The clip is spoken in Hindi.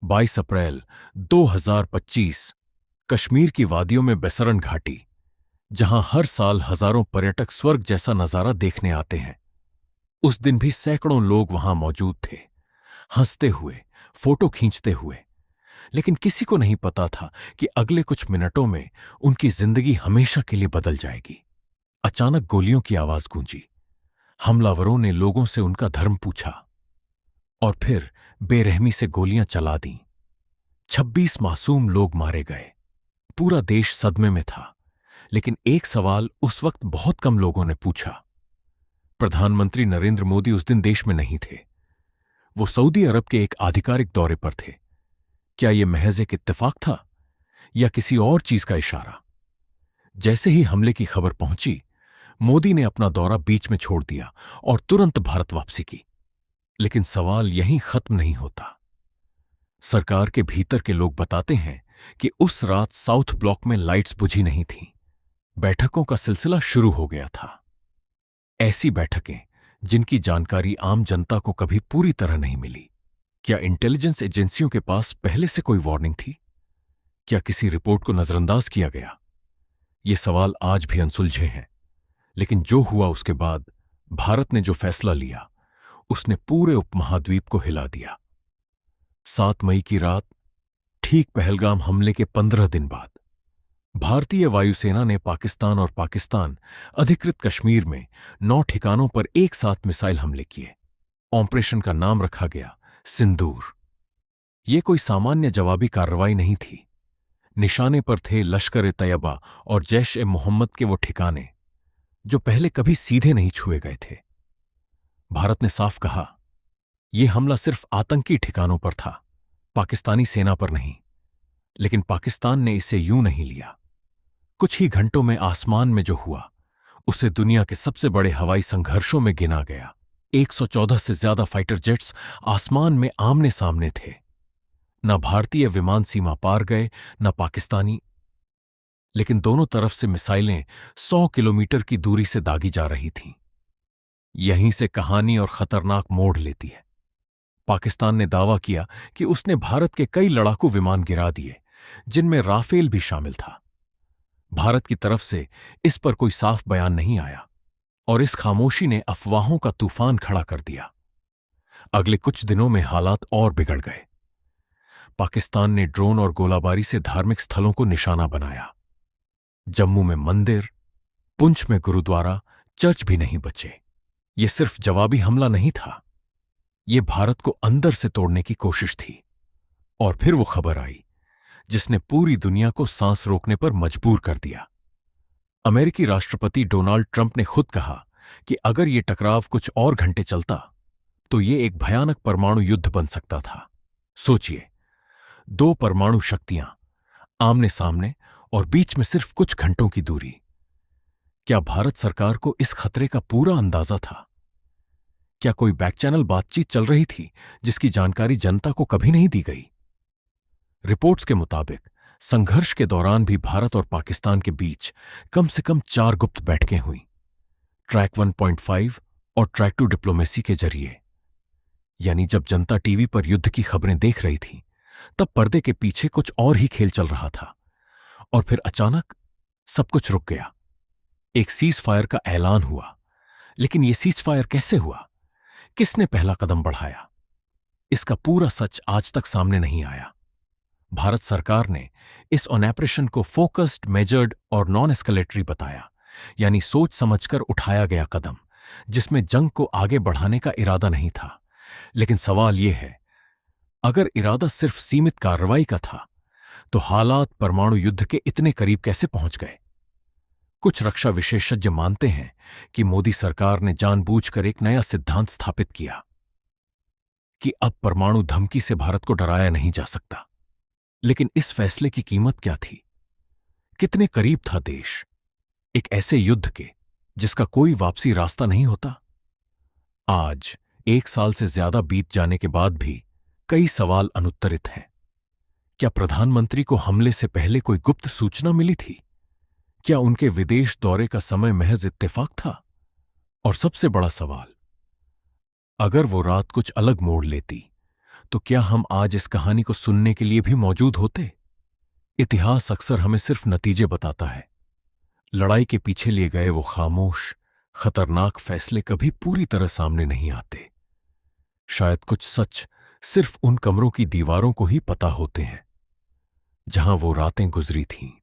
22 अप्रैल 2025। कश्मीर की वादियों में बेसरन घाटी, जहां हर साल हजारों पर्यटक स्वर्ग जैसा नजारा देखने आते हैं। उस दिन भी सैकड़ों लोग वहां मौजूद थे, हंसते हुए, फोटो खींचते हुए। लेकिन किसी को नहीं पता था कि अगले कुछ मिनटों में उनकी जिंदगी हमेशा के लिए बदल जाएगी। अचानक गोलियों की आवाज गूंजी। हमलावरों ने लोगों से उनका धर्म पूछा और फिर बेरहमी से गोलियां चला दीं। 26 मासूम लोग मारे गए। पूरा देश सदमे में था। लेकिन एक सवाल उस वक्त बहुत कम लोगों ने पूछा। प्रधानमंत्री नरेंद्र मोदी उस दिन देश में नहीं थे। वो सऊदी अरब के एक आधिकारिक दौरे पर थे। क्या यह महज एक इत्तेफाक था या किसी और चीज का इशारा? जैसे ही हमले की खबर पहुंची, मोदी ने अपना दौरा बीच में छोड़ दिया और तुरंत भारत वापसी की। लेकिन सवाल यहीं खत्म नहीं होता। सरकार के भीतर के लोग बताते हैं कि उस रात साउथ ब्लॉक में लाइट्स बुझी नहीं थीं। बैठकों का सिलसिला शुरू हो गया था। ऐसी बैठकें जिनकी जानकारी आम जनता को कभी पूरी तरह नहीं मिली। क्या इंटेलिजेंस एजेंसियों के पास पहले से कोई वार्निंग थी? क्या किसी रिपोर्ट को नजरअंदाज किया गया? ये सवाल आज भी अनसुलझे हैं। लेकिन जो हुआ उसके बाद भारत ने जो फैसला लिया, उसने पूरे उपमहाद्वीप को हिला दिया। 7 मई की रात, ठीक पहलगाम हमले के 15 दिन बाद, भारतीय वायुसेना ने पाकिस्तान और पाकिस्तान अधिकृत कश्मीर में 9 ठिकानों पर एक साथ मिसाइल हमले किए। ऑपरेशन का नाम रखा गया सिंदूर। यह कोई सामान्य जवाबी कार्रवाई नहीं थी। निशाने पर थे लश्कर-ए-तैयबा और जैश-ए-मोहम्मद के वो ठिकाने जो पहले कभी सीधे नहीं छुए गए थे। भारत ने साफ कहा, यह हमला सिर्फ आतंकी ठिकानों पर था, पाकिस्तानी सेना पर नहीं। लेकिन पाकिस्तान ने इसे यूं नहीं लिया। कुछ ही घंटों में आसमान में जो हुआ, उसे दुनिया के सबसे बड़े हवाई संघर्षों में गिना गया। 114 से ज्यादा फाइटर जेट्स आसमान में आमने सामने थे। न भारतीय विमान सीमा पार गए, न पाकिस्तानी। लेकिन दोनों तरफ से मिसाइलें 100 किलोमीटर की दूरी से दागी जा रही थीं। यहीं से कहानी और खतरनाक मोड़ लेती है। पाकिस्तान ने दावा किया कि उसने भारत के कई लड़ाकू विमान गिरा दिए, जिनमें राफेल भी शामिल था। भारत की तरफ से इस पर कोई साफ बयान नहीं आया और इस खामोशी ने अफवाहों का तूफान खड़ा कर दिया। अगले कुछ दिनों में हालात और बिगड़ गए। पाकिस्तान ने ड्रोन और गोलाबारी से धार्मिक स्थलों को निशाना बनाया। जम्मू में मंदिर, पुंछ में गुरुद्वारा, चर्च भी नहीं बचे। यह सिर्फ जवाबी हमला नहीं था, यह भारत को अंदर से तोड़ने की कोशिश थी। और फिर वो खबर आई जिसने पूरी दुनिया को सांस रोकने पर मजबूर कर दिया। अमेरिकी राष्ट्रपति डोनाल्ड ट्रंप ने खुद कहा कि अगर यह टकराव कुछ और घंटे चलता तो यह एक भयानक परमाणु युद्ध बन सकता था। सोचिए, 2 परमाणु शक्तियां आमने सामने और बीच में सिर्फ कुछ घंटों की दूरी। क्या भारत सरकार को इस खतरे का पूरा अंदाजा था? क्या कोई बैक चैनल बातचीत चल रही थी जिसकी जानकारी जनता को कभी नहीं दी गई? रिपोर्ट्स के मुताबिक संघर्ष के दौरान भी भारत और पाकिस्तान के बीच कम से कम 4 गुप्त बैठकें हुईं, ट्रैक 1.5 और ट्रैक 2 डिप्लोमेसी के जरिए। यानी जब जनता टीवी पर युद्ध की खबरें देख रही थी, तब पर्दे के पीछे कुछ और ही खेल चल रहा था। और फिर अचानक सब कुछ रुक गया। एक सीज फायर का ऐलान हुआ। लेकिन यह सीज फायर कैसे हुआ? किसने पहला कदम बढ़ाया? इसका पूरा सच आज तक सामने नहीं आया। भारत सरकार ने इस ऑपरेशन को फोकस्ड, मेजर्ड और नॉन एस्केलेटरी बताया, यानी सोच समझकर उठाया गया कदम, जिसमें जंग को आगे बढ़ाने का इरादा नहीं था। लेकिन सवाल यह है, अगर इरादा सिर्फ सीमित कार्रवाई का था, तो हालात परमाणु युद्ध के इतने करीब कैसे पहुंच गए? कुछ रक्षा विशेषज्ञ मानते हैं कि मोदी सरकार ने जानबूझकर एक नया सिद्धांत स्थापित किया कि अब परमाणु धमकी से भारत को डराया नहीं जा सकता। लेकिन इस फैसले की कीमत क्या थी? कितने करीब था देश एक ऐसे युद्ध के जिसका कोई वापसी रास्ता नहीं होता? आज 1 साल से ज्यादा बीत जाने के बाद भी कई सवाल अनुत्तरित हैं। क्या प्रधानमंत्री को हमले से पहले कोई गुप्त सूचना मिली थी? क्या उनके विदेश दौरे का समय महज इत्तेफाक था? और सबसे बड़ा सवाल, अगर वो रात कुछ अलग मोड़ लेती तो क्या हम आज इस कहानी को सुनने के लिए भी मौजूद होते? इतिहास अक्सर हमें सिर्फ नतीजे बताता है। लड़ाई के पीछे लिए गए वो खामोश, खतरनाक फैसले कभी पूरी तरह सामने नहीं आते। शायद कुछ सच सिर्फ उन कमरों की दीवारों को ही पता होते हैं जहां वो रातें गुजरी थीं।